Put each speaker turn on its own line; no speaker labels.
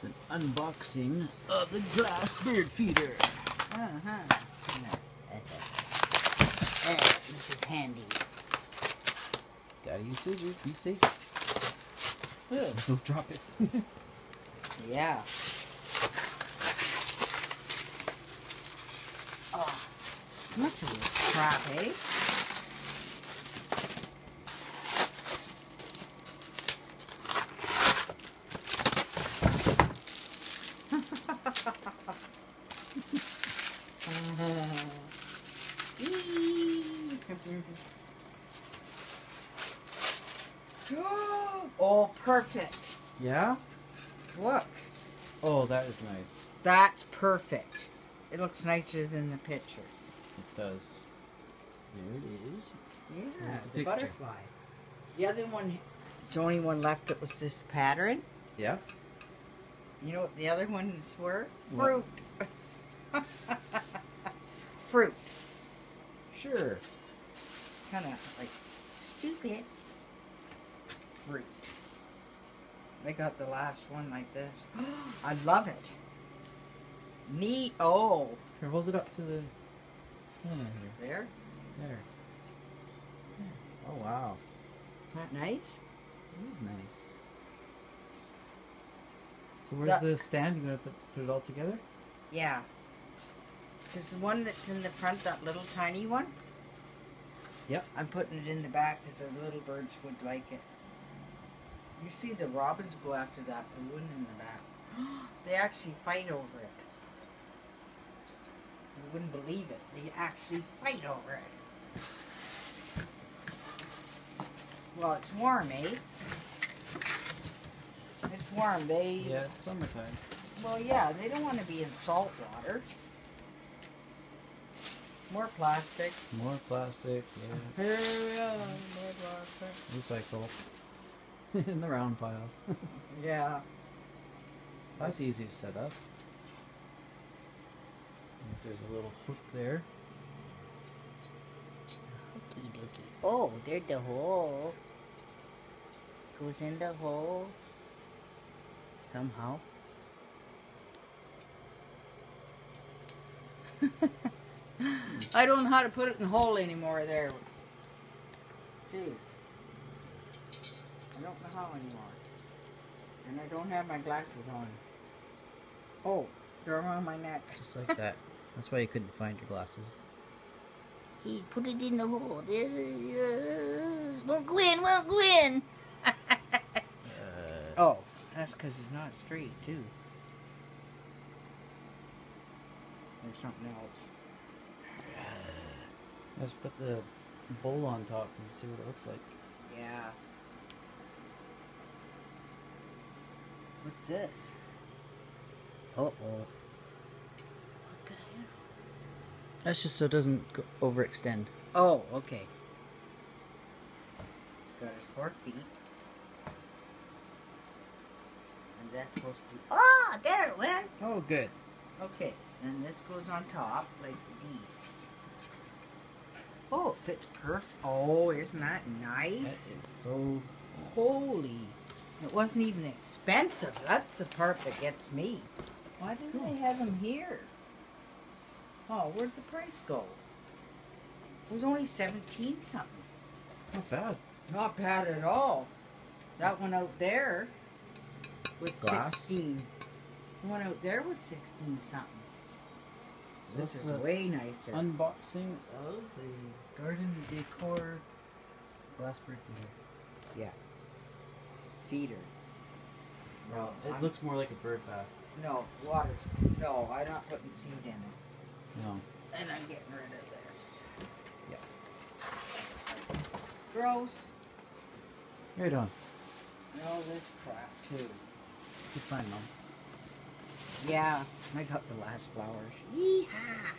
It's an unboxing of the glass bird feeder.
This is handy.
Gotta use scissors. Be safe.
Ugh.
Don't drop it.
Yeah. Oh, much of this crap, eh? Oh, perfect.
Yeah?
Look.
Oh, that is nice.
That's perfect. It looks nicer than the picture.
It does. There it is.
Yeah,
The
the
picture.
butterfly. The other one, the only one left that was this pattern.
Yeah?
You know what the other ones were?
What?
Fruit. Fruit.
Sure.
Kind of like stupid. Fruit. They got the last one like this. I love it. Neat. Oh.
Here, hold it up to the camera here.
There.
There. Oh, wow.
Isn't that nice?
It is nice. So where's the stand? You gonna put it all together?
Yeah. Because the one that's in the front, that little tiny one,
Yep.
I'm putting it in the back because the little birds would like it. You see the robins go after that blue one in the back. They actually fight over it. You wouldn't believe it. They actually fight over it. Well, it's warm, eh? It's warm.
Yeah, it's summertime.
Well, yeah, they don't want to be in salt water. More plastic.
More plastic. Yeah.
More plastic.
Recycle. In the round pile.
Yeah.
That's easy to set up. I guess there's a little hook there.
Hooky dooky. Oh, there's the hole. Goes in the hole. Somehow. I don't know how to put it in the hole anymore there. Gee. I don't know how anymore. And I don't have my glasses on. Oh, they're around my neck.
Just like that. That's why you couldn't find your glasses.
He put it in the hole. Won't go in, won't go in. Oh, that's because it's not straight, too. There's something else.
Let's put the bowl on top and see what it looks like.
Yeah. What's this? Uh-oh. What the hell?
That's just so it doesn't overextend.
Oh, okay. He's got his 4 feet. And that's supposed to... Oh, there it went!
Oh, good.
Okay, and this goes on top, like these. Oh, it fits perfect. Oh, isn't that
That
nice?
is so...
Holy. It wasn't even expensive. That's the part that gets me. Why didn't they have them here? Oh, where'd the price go? It was only 17 something.
Not bad.
Not bad at all. That one out there was
Glass?
16. The one out there was 16 something.
So
This
that's
is
the
way nicer.
unboxing of the Garden Decor glass bird feeder.
Yeah. Feeder.
Well, it looks more like a bird bath.
No, water's... No, I'm not putting seed in it.
No.
And I'm getting rid of this.
Yeah.
Gross.
Right on.
No, this crap too.
You're fine, Mom.
Yeah, I got the last flowers. Yeehaw!